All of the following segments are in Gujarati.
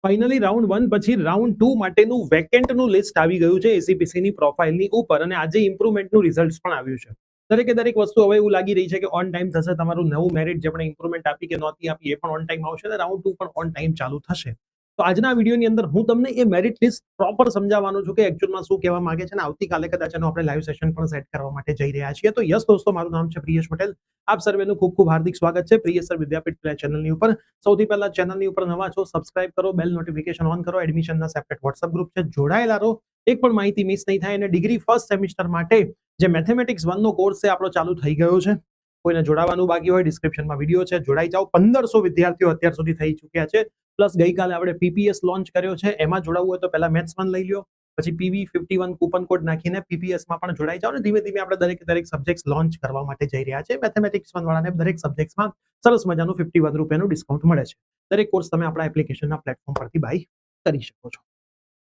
ફાઇનલી રાઉન્ડ 1 પછી રાઉન્ડ 2 માટેનું વેકેન્ટનું લિસ્ટ આવી ગયું છે એસીપીસીની પ્રોફાઇલની ઉપર અને આજે ઇમ્પ્રુવમેન્ટનું રિઝલ્ટ પણ આવ્યું છે. દરેક વસ્તુ હવે એવું લાગી રહી છે કે ઓન ટાઈમ થશે. તમારું નવું મેરિટ જે પણ ઇમ્પ્રુવમેન્ટ આપી કે નહોતી આપી એ પણ ઓન ટાઈમ આવશે અને રાઉન્ડ 2 પણ ઓન ટાઈમ ચાલુ થશે. તો આજના વિડીયોની અંદર હું તમને એ મેરિટ લિસ્ટ પ્રોપર સમજાવવાનો છું કે એકચ્યુઅલમાં શું કહેવા માંગે છે અને આવતીકાલે કદાચ એનો આપણે લાઈવ સેશન પણ સેટ કરવા માટે જઈ રહ્યા છીએ. તો યસ દોસ્તો, મારું નામ છે પ્રિયેશ પટેલ. આપ સર્વેનું ખૂબ ખૂબ હાર્દિક સ્વાગત છે પ્રિયેશ સર વિદ્યાપીઠ ચેનલની ઉપર. સૌથી પહેલા ચેનલની ઉપર નવા છો, સબસ્ક્રાઇબ કરો, બેલ નોટિફિકેશન ઓન કરો. એડમિશનના સેપરેટ વોટ્સઅપ ગ્રુપ છે, જોડાયેલા રહો, એક પણ માહિતી મિસ નહીં થાય. અને ડિગ્રી ફર્સ્ટ સેમિસ્ટર માટે જે મેથેમેટિક્સ 1 નો કોર્સ છે આપણો ચાલુ થઈ ગયો છે. કોઈને જોડાવાનું બાકી હોય ડિસ્ક્રિપ્શનમાં વિડીયો છે, જોડાઈ જાઓ. 1500 વિદ્યાર્થીઓ અત્યાર સુધી થઈ ચૂક્યા છે. પ્લસ ગઈકાલે આપણે પીપીએસ લોન્ચ કર્યો છે. એમાં જોડાવવું હોય તો પહેલા મેથ્સ 1 લઈ લ્યો, પછી પીવી 51 કૂપન કોડ નાખીને પીપીએસમાં પણ જોડાઈ જાઓ. અને ધીમે ધીમે આપણે દરેક સબ્જેક્ટ લોન્ચ કરવા માટે જઈ રહ્યા છે. મેથેમેટિક્સ 1 વાળાને દરેક સબ્જેક્ટમાં સરસ મજાનું 51 રૂપિયાનું ડિસ્કાઉન્ટ મળે છે. દરેક કોર્સ તમે આપણા એપ્લિકેશનના પ્લેટફોર્મ પરથી બાય કરી શકો છો.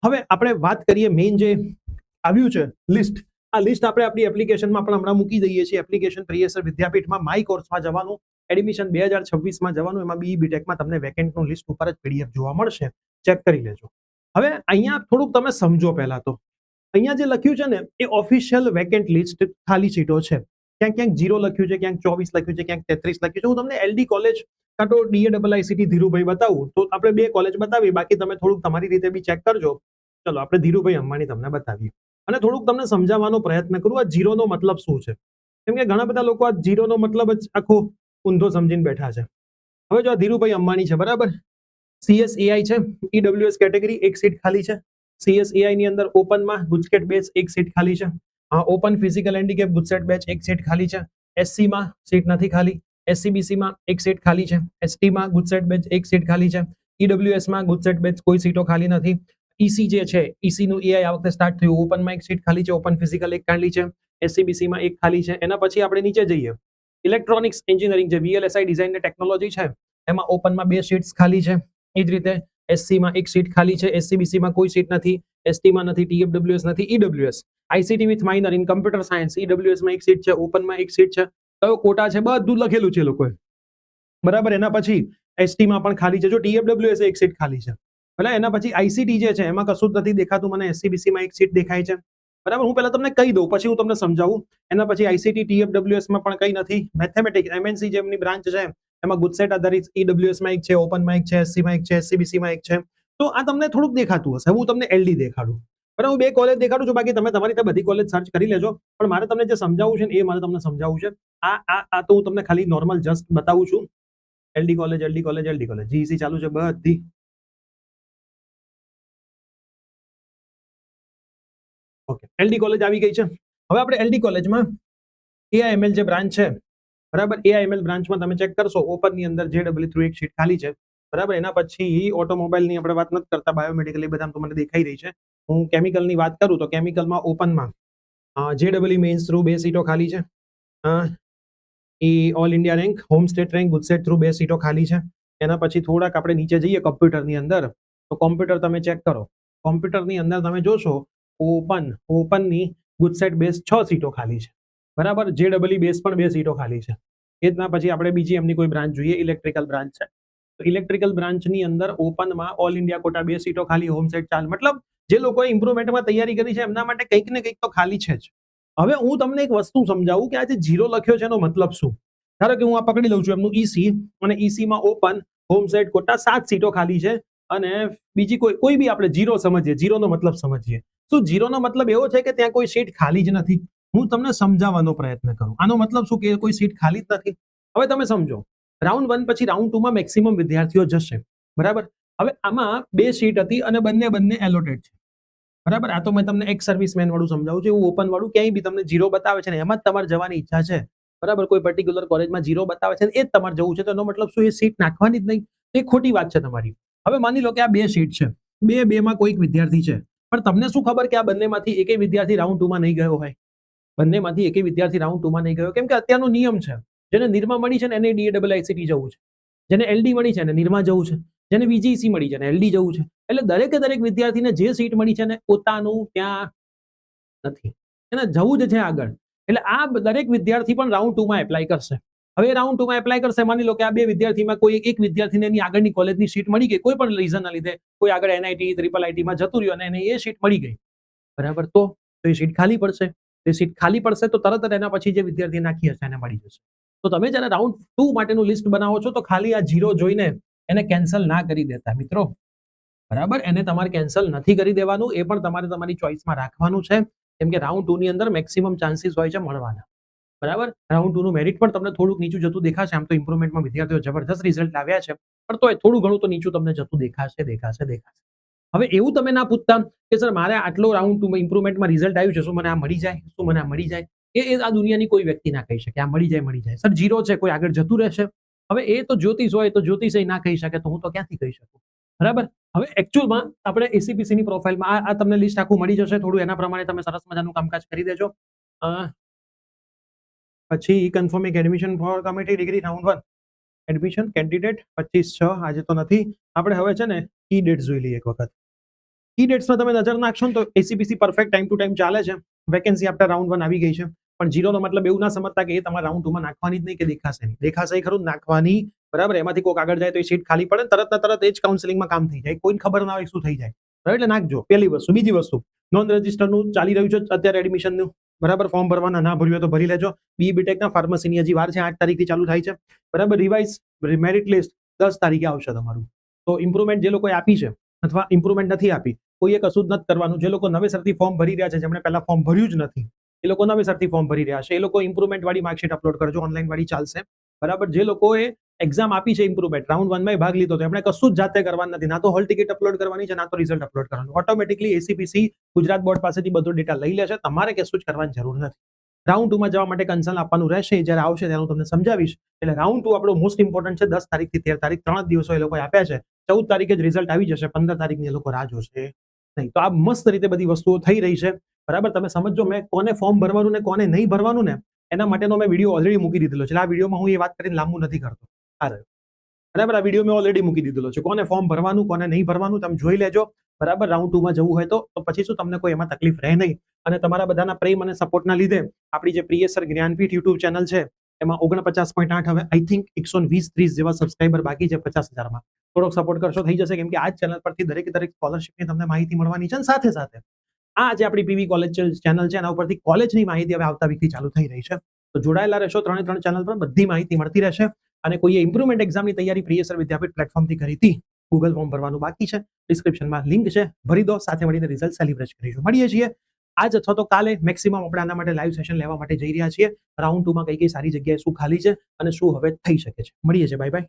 હવે આપણે વાત કરીએ મેઇન જે આવ્યું છે લિસ્ટ. આ લિસ્ટ આપણે આપણી એપ્લિકેશનમાં પણ હમણાં મૂકી દઈએ છીએ. એપ્લિકેશન પ્રિયેશ સર વિદ્યાપીઠમાં માય કોર્સમાં જવાનું, એડમિશન 2026માં જવાનું. એમાં બીઈ બીટેકમાં તમને વેકેન્ટનું લિસ્ટ ઉપર જ પીડીએફ જોવા મળશે. ચેક કરી લેજો. હવે અહીંયા થોડુંક તમે સમજો. પહેલા તો અહીંયા જે લખ્યું છે ને એ ઓફિશિયલ વેકેન્ટ લિસ્ટ, ખાલી સીટો છે. ક્યાંક 0 લખ્યું છે, ક્યાંક 24 લખ્યું છે, ક્યાંક 33 લખ્યું છે. હું તમને એલડી કોલેજ કાં તો DAIICT ધીરુભાઈ બતાવું તો આપણે 2 કોલેજ બતાવી. બાકી તમે થોડુંક તમારી રીતે બી ચેક કરજો. ચલો આપણે ધીરુભાઈ અંબાણી તમને બતાવીએ અને થોડુંક તમને સમજાવવાનો પ્રયત્ન કરું. આ 0 નો મતલબ શું છે? કેમ કે ઘણા બધા લોકો આ 0 નો મતલબ જ આખો ઊંધો સમજીને બેઠા છે. હવે જો આ ધીરુભાઈ અંબાણી છે, બરાબર, CSAI છે, EWS કેટેગરી, એક સીટ ખાલી છે. CSAI ની અંદર ઓપનમાં ગુજકેટ બેચ એક સીટ ખાલી છે. Open physical handicap GUJCET batch એક સીટ ખાલી છે. SC માં સીટ નથી ખાલી. SCBC માં એક સીટ ખાલી છે. ST માં ગુજકેટ બેચ એક સીટ ખાલી છે. EWS માં ગુજકેટ બેચ કોઈ સીટો ખાલી નથી. EC જે છે, EC નું AI આ વખતે સ્ટાર્ટ થયું. ઓપનમાં એક સીટ ખાલી છે, ઓપન ફિઝિકલ એક ખાલી છે, SCBC માં એક ખાલી છે. એના પછી આપણે નીચે જઈએ. ઇલેક્ટ્રોનિક્સ એન્જિનિયરિંગ જે VLSI ડિઝાઇન ને ટેકનોલોજી છે, એમાં ઓપનમાં 2 સીટ્સ ખાલી છે. એ જ રીતે SC માં એક સીટ ખાલી છે. SCBC માં કોઈ સીટ નથી. ST માં નથી. TFWS નથી. EWS ICT with minor in computer science, EWS માં એક સીટ છે, ઓપનમાં એક સીટ છે. કયો કોટા છે બધું લખેલું છે લોકોએ, બરાબર. એના પછી ST માં પણ ખાલી છે. જો TFWS એક સીટ ખાલી છે, એટલે એના પછી ICT જે છે એમાં કશું જ નથી દેખાતું મને. SCBC માં એક સીટ દેખાય છે, બરાબર. હું પહેલા તમને કહી દઉં, પછી હું તમને સમજાવું. એના પછી ICT TFWS માં પણ કંઈ નથી. મેથેમેટિક્સ MNC જેમની બ્રાન્ચ છે એમાં ગુજસેટ આધારિત EWS માં એક છે, ઓપનમાં એક છે, SC માં એક છે, SCBC માં એક છે. તો આ તમને થોડુંક દેખાતું હશે. હું તમને LD દેખાડું, બરાબર. હું 2 કોલેજ દેખાડું છું. બાકી તમે તમારી રીતે બધી કોલેજ સર્ચ કરી લેજો. પણ મારે તમને જે સમજાવવું છે ને એ મારે તમને સમજાવવું છે. આ તો હું તમને ખાલી નોર્મલ જસ્ટ બતાવું છું. LD college, LD college, LD college, GEC ચાલુ છે બધી. ઓકે, LD કોલેજ આવી ગઈ છે. હવે આપણે LD કોલેજમાં AIML જે બ્રાન્ચ છે, બરાબર, AIML બ્રાન્ચમાં તમે ચેક કરશો. ઓપનની અંદર JEE થ્રુ એક સીટ ખાલી છે, બરાબર. એના પછી ઓટોમોબાઈલની આપણે વાત નથી કરતા, બાયોમેડિકલ એ બધા તો મને દેખાઈ રહી છે. હું કેમિકલની વાત કરું તો કેમિકલમાં ઓપનમાં JEE મેઇન્સ થ્રુ 2 સીટો ખાલી છે. એ all India rank, home state rank, GUJCET through 2 સીટો ખાલી છે. એના પછી થોડાક આપણે નીચે જઈએ કોમ્પ્યુટરની અંદર, તો કોમ્પ્યુટર તમે ચેક કરો. કોમ્પ્યુટરની અંદર તમે જોશો ઓપનની ગુજસેટ બેઝ 6 સીટો ખાલી છે, બરાબર. JEE બેઝ પણ 2 સીટો ખાલી છે. એ જ ના પછી આપણે બીજી એમની કોઈ બ્રાન્ચ જોઈએ. ઇલેક્ટ્રિકલ બ્રાન્ચ છે, તો ઇલેક્ટ્રિકલ બ્રાન્ચની અંદર ઓપનમાં ઓલ ઇન્ડિયા કોટા 2 સીટો ખાલી, હોમ સેટ 4. મતલબ જે લોકોએ ઇમ્પ્રુવમેન્ટમાં તૈયારી કરી છે એમના માટે કંઈક ને કંઈક તો ખાલી છે જ. હવે હું તમને એક વસ્તુ સમજાવું કે આ જે 0 લખ્યો છે એનો મતલબ શું. ધારો કે હું આ પકડી લઉં છું એમનું EC, અને EC માં ઓપન, હોમ સેટ કોટા 7 સીટો ખાલી છે. અને બીજી કોઈ બી આપણે 0 સમજીએ, 0 નો મતલબ સમજીએ. શું 0 નો મતલબ એવો છે કે ત્યાં કોઈ સીટ ખાલી જ નથી? હું તમને સમજાવવાનો પ્રયત્ન કરું. આનો મતલબ શું કે કોઈ સીટ ખાલી જ નથી. હવે તમે સમજો, રાઉન્ડ 1 પછી રાઉન્ડ 2 માં મેક્સિમમ વિદ્યાર્થીઓ જશે, બરાબર. હવે આમાં 2 સીટ હતી અને બંને એલોટેડ છે, બરાબર. આ તો મેં તમને એક સર્વિસમેન વાળું સમજાવું છું. એવું ઓપન વાળું ક્યાંય બી તમને 0 બતાવે છે ને એમાં જ તમારે જવાની ઈચ્છા છે, બરાબર. કોઈ પર્ટિક્યુલર કોલેજમાં 0 બતાવે છે એ જ તમારે જવું છે, તો એનો મતલબ શું એ સીટ નાખવાની જ નહીં? એ ખોટી વાત છે તમારી. હવે માની લો કે આ 2 સીટ છે, 2 માં કોઈક વિદ્યાર્થી છે, પણ તમને શું ખબર કે આ બંનેમાંથી એકેય વિદ્યાર્થી રાઉન્ડ 2 માં નહીં ગયો હોય? બંનેમાંથી એકેય વિદ્યાર્થી રાઉન્ડ 2 માં નહીં ગયો, કેમ કે અત્યારનો નિયમ છે, જેને નિરમા મળી છે ને એને DAIICT જવું છે, જેને LD મળી છે ને નિરમા જવું છે, જેને VGEC મળી છે ને LD જવું છે. એટલે દરેક વિદ્યાર્થીને જે સીટ મળી છે ને પોતાનું ત્યાં નથી, એને જવું જ છે આગળ. એટલે આ દરેક વિદ્યાર્થી પણ રાઉન્ડ 2 માં એપ્લાય કરશે. હવે રાઉન્ડ 2 માં એપ્લાય કરશે. માની લો કે આ બે વિદ્યાર્થીમાં કોઈ એક વિદ્યાર્થીને એની આગળની કોલેજની સીટ મળી ગઈ, કોઈ પણ રીઝનના લીધે કોઈ આગળ એનઆઈટી ટ્રિપલ આઈટીમાં જતું રહ્યું અને એને એ સીટ મળી ગઈ, બરાબર. તો એ સીટ ખાલી પડશે. એ સીટ ખાલી પડશે તો તરત જ એના પછી જે વિદ્યાર્થી નાખી હશે એને મળી જશે. તો તમે જ્યારે રાઉન્ડ 2 માટેનું લિસ્ટ બનાવો છો તો ખાલી આ 0 જોઈને એને કેન્સલ ના કરી દેતા મિત્રો, બરાબર. એને તમારે કેન્સલ નથી કરી દેવાનું, એ પણ તમારે તમારી ચોઇસમાં રાખવાનું છે, કેમ કે રાઉન્ડ 2 ની અંદર મેક્સિમમ ચાન્સીસ હોય છે મળવાના, બરાબર. રાઉન્ડ 2 નું મેરિટ પણ તમને થોડુંક નીચું જતું દેખાશે. આમ તો ઇમ્પ્રુવમેન્ટમાં વિદ્યાર્થીઓ જબરદસ્ત રિઝલ્ટ લાવ્યા છે, પણ તોય થોડું ઘણું તો નીચું તમને જતું દેખાશે. હવે એવું તમે ના પૂછતા કે સર મારે આટલો રાઉન્ડ 2 માં ઇમ્પ્રુવમેન્ટમાં રિઝલ્ટ આવ્યું છે, શું મને આ મળી જાય, શું મને આ મળી જાય? એ આ દુનિયાની કોઈ વ્યક્તિ ના કહી શકે આ મળી જાય. સર 0 છે, કોઈ આગળ જતું રહેશે. હવે એ તો જ્યોતિષ હોય તો જ્યોતિષ ના કહી શકે, તો હું તો ક્યાંથી કહી શકું, બરાબર. હવે એકચ્યુઅલમાં આપણે એસીપીસીની પ્રોફાઇલમાં આ તમને લિસ્ટ આખું મળી જશે. થોડું એના પ્રમાણે તમે સરસ મજાનું કામકાજ કરી દેજો. પછી confirming admission for committee degree round 1 admission candidate 25/6 આજે તો નથી. આપણે હવે છે ને કી ડેટ્સ જોઈ લઈએ એક વખત. કી ડેટ્સમાં તમે નજર નાખશો ને તો ACPC perfect time to time ચાલે છે. વેકેન્સી આફ્ટર રાઉન્ડ 1 આવી ગઈ છે, પણ 0 નો મતલબ એવું ના સમજતા કે એ તમારે રાઉન્ડ 2 માં નાખવાની જ નહીં કે દેખાશે નહીં. દેખાશે ખરું નાખવાની, બરાબર. એમાંથી કોઈક આગળ જાય તો એ સીટ ખાલી પડે, તરત ને તરત એ જ કાઉન્સેલિંગમાં કામ થઈ જાય, કોઈને ખબર ના હોય શું થઈ જાય, બરાબર. એટલે નાખજો, પહેલી વસ્તુ. બીજી વસ્તુ, નોન રજિસ્ટરનું ચાલી રહ્યું છે અત્યારે એડમિશનનું, બરાબર. ફોર્મ ભરવાના, ના ભર્યું હોય તો ભરી લેજો. બી બીટેકના ફાર્મસીની હજી વાર છે, 8 તારીખથી ચાલુ થાય છે, બરાબર. રિવાઇઝ મેરિટ લિસ્ટ 10 તારીખે આવશે તમારું. તો ઇમ્પ્રુવમેન્ટ જે લોકોએ આપી છે અથવા ઇમ્પ્રુવમેન્ટ નથી આપી, કોઈએ કશું જ નથી કરવાનું. જે લોકો નવેસરથી ફોર્મ ભરી રહ્યા છે, જેમણે પહેલા ફોર્મ ભર્યું જ નથી, એ લોકો નવેસરથી ફોર્મ ભરી રહ્યા છે, એ લોકો ઇમ્પ્રુવમેન્ટ વાળી માર્કશીટ અપલોડ કરજો, ઓનલાઈન વાળી ચાલશે, બરાબર. જે લોકોએ એક્ઝામ આપી છે ઇમ્પ્રુવમેન્ટ રાઉન્ડ 1 માં ભાગ લીધો તો એમણે કશું જ જાતે કરવાનું નથી, ના તો હોલ ટિકિટ અપલોડ કરવાની છે, ના તો રિઝલ્ટ અપલોડ કરવાનું. ઓટોમેટિકલી એસીપીસી ગુજરાત બોર્ડ પાસેથી બધો ડેટા લઈ લેશે, તમારે કશું જ કરવાની જરૂર નથી. રાઉન્ડ 2 માં જવા માટે કન્સર્ન આપવાનું રહેશે. જ્યારે આવશે ત્યારે હું તમને સમજાવીશ. એટલે રાઉન્ડ 2 આપણો મોસ્ટ ઇમ્પોર્ટન્ટ છે. 10 તારીખથી 13 તારીખ 3 દિવસો એ લોકોએ આપ્યા છે. 14 તારીખે જ રિઝલ્ટ આવી જશે, 15 તારીખની એ લોકો રાહ જોશે નહીં. તો આ મસ્ત રીતે બધી વસ્તુઓ થઈ રહી છે, બરાબર. તમે સમજો મેં કોને ફોર્મ ભરવાનું ને કોને નહીં ભરવાનું ને એના માટેનો મેં વિડીયો ઓલરેડી મૂકી દીધેલો છે. આ વિડીયોમાં હું એ વાત કરીને લાંબુ નથી કરતો, બરાબર. આ વિડીયો મેં ઓલરેડી મૂકી દીધેલો છે, કોને ફોર્મ ભરવાનું કોને નહીં ભરવાનું તમે જોઈ લેજો, બરાબર. રાઉન્ડ 2 માં જવું હોય તો પછી શું તમને કોઈ એમાં તકલીફ રહે નહીં. અને તમારા બધાના પ્રેમ અને સપોર્ટના લીધે આપણી જે પ્રિય સર જ્ઞાનપીઠ યુટ્યુબ ચેનલ છે એમાં 49.8 હવે આઈ થિંક 120-130 જેવા સબસ્ક્રાઇબર બાકી છે 50,000 માં. થોડોક સપોર્ટ કરશો થઈ જશે, કેમ કે આ ચેનલ પરથી દરેક સ્કોલરશિપની તમને માહિતી મળવાની છે. અને સાથે સાથે આ જે આપણી પીવી કોલેજ ચેનલ છે એના ઉપરથી કોલેજની માહિતી હવે આવતા વીકથી ચાલુ થઈ રહી છે. તો જોડાયેલા રહેશો, 3 ચેનલ પર બધી માહિતી મળતી રહેશે. અને કોઈએ ઇમ્પ્રુવમેન્ટ એક્ઝામની તૈયારી પ્રિયસર વિદ્યાપીઠ પ્લેટફોર્મથી કરી હતી, ગૂગલ ફોર્મ ભરવાનું બાકી છે, ડિસ્ક્રિપ્શનમાં લિંક છે, ભરી દો. સાથે મળીને રિઝલ્ટ સેલિબ્રેટ કરીશું. મળીએ છીએ આજ અથવા તો કાલે. મેક્સિમમ આપણે આના માટે લાઈવ સેશન લેવા માટે જઈ રહ્યા છીએ. રાઉન્ડ 2 માં કઈ કઈ સારી જગ્યાએ શું ખાલી છે અને શું હવે થઈ શકે છે. મળીએ છીએ. Bye bye.